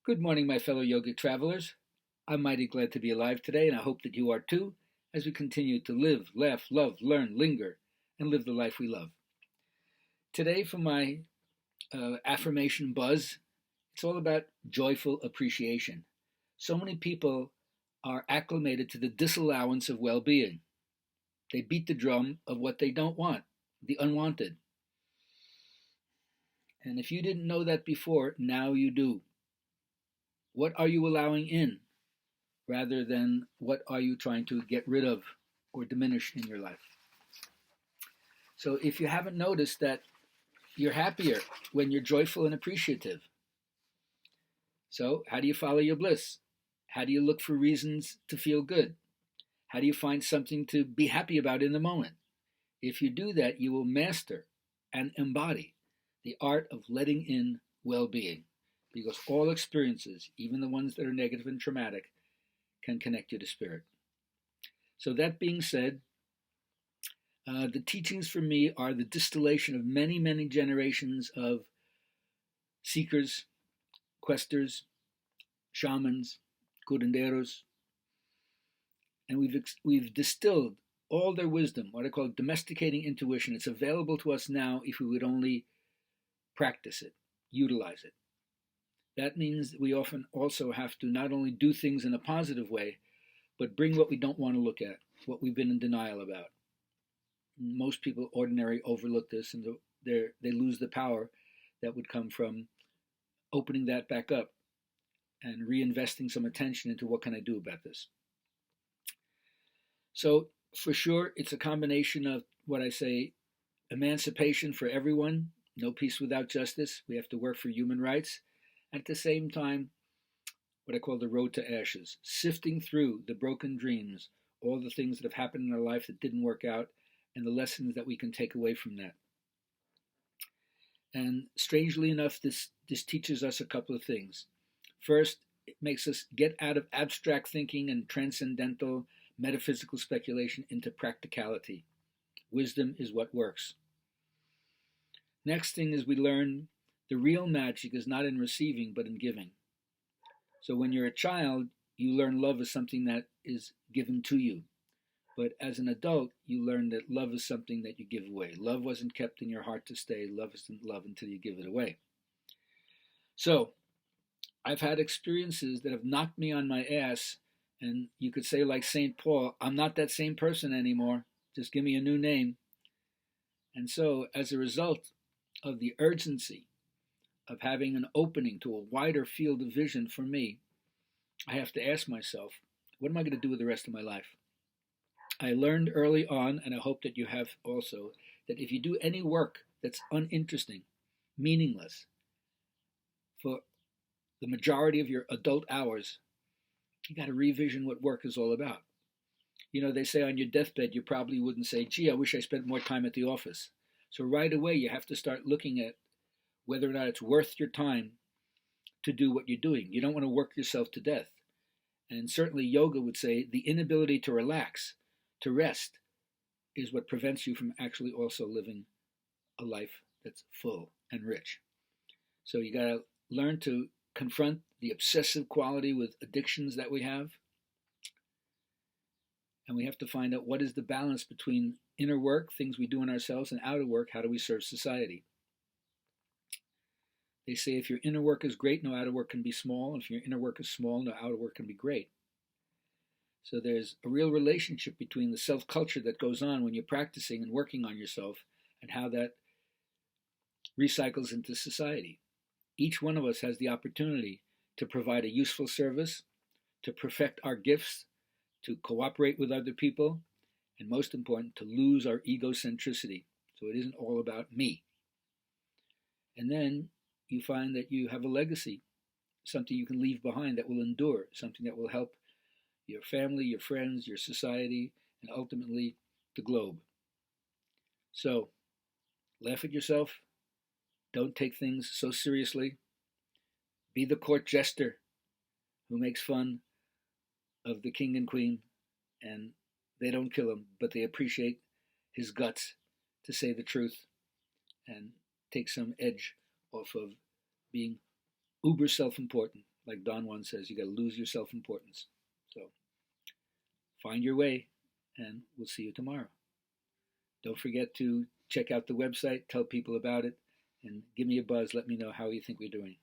Good morning, my fellow yogic travelers. I'm mighty glad to be alive today, and I hope that you are too, as we continue to live, laugh, love, learn, linger, and live the life we love. Today, for my affirmation buzz, it's all about joyful appreciation. So many people are acclimated to the disallowance of well being. They beat the drum of what they don't want, the unwanted. And if you didn't know that before, now you do. What are you allowing in rather than what are you trying to get rid of or diminish in your life? So if you haven't noticed that you're happier when you're joyful and appreciative. So how do you follow your bliss? How do you look for reasons to feel good? How do you find something to be happy about in the moment? If you do that, you will master and embody the art of letting in well-being, because all experiences, even the ones that are negative and traumatic, can connect you to spirit. So that being said, the teachings for me are the distillation of many, many generations of seekers, questers, shamans, curanderos, and we've distilled all their wisdom, what I call domesticating intuition. It's available to us now if we would only practice it, utilize it. That means that we often also have to not only do things in a positive way, but bring what we don't want to look at, what we've been in denial about. Most people ordinarily overlook this, and they lose the power that would come from opening that back up and reinvesting some attention into what can I do about this. So for sure, it's a combination of what I say, emancipation for everyone, no peace without justice. We have to work for human rights. At the same time, what I call the road to ashes, sifting through the broken dreams, all the things that have happened in our life that didn't work out, and the lessons that we can take away from that. And strangely enough, this teaches us a couple of things. First, it makes us get out of abstract thinking and transcendental metaphysical speculation into practicality. Wisdom is what works. Next thing is we learn the real magic is not in receiving, but in giving. So when you're a child, you learn love is something that is given to you. But as an adult, you learn that love is something that you give away. Love wasn't kept in your heart to stay. Love isn't love until you give it away. So I've had experiences that have knocked me on my ass, and you could say, like St. Paul, I'm not that same person anymore. Just give me a new name. And so as a result of the urgency of having an opening to a wider field of vision for me, I have to ask myself, what am I going to do with the rest of my life? I learned early on, and I hope that you have also, that if you do any work that's uninteresting, meaningless, for the majority of your adult hours, you got to revision what work is all about. You know, they say on your deathbed, you probably wouldn't say, gee, I wish I spent more time at the office. So right away, you have to start looking at whether or not it's worth your time to do what you're doing. You don't want to work yourself to death. And certainly yoga would say the inability to relax, to rest, is what prevents you from actually also living a life that's full and rich. So you got to learn to confront the obsessive quality with addictions that we have. And we have to find out what is the balance between inner work, things we do in ourselves, and outer work, how do we serve society. They say if your inner work is great, no outer work can be small. And if your inner work is small, no outer work can be great. So there's a real relationship between the self-culture that goes on when you're practicing and working on yourself and how that recycles into society. Each one of us has the opportunity to provide a useful service, to perfect our gifts, to cooperate with other people, and most important, to lose our egocentricity. So it isn't all about me. And then you find that you have a legacy, something you can leave behind that will endure, something that will help your family, your friends, your society, and ultimately the globe. So, laugh at yourself. Don't take things so seriously. Be the court jester who makes fun of the king and queen, and they don't kill him, but they appreciate his guts to say the truth and take some edge off of being uber self-important. like Don Juan says, you got to lose your self-importance. So find your way, and we'll see you tomorrow. Don't forget to check out the website, tell people about it, and give me a buzz. Let me know how you think we're doing.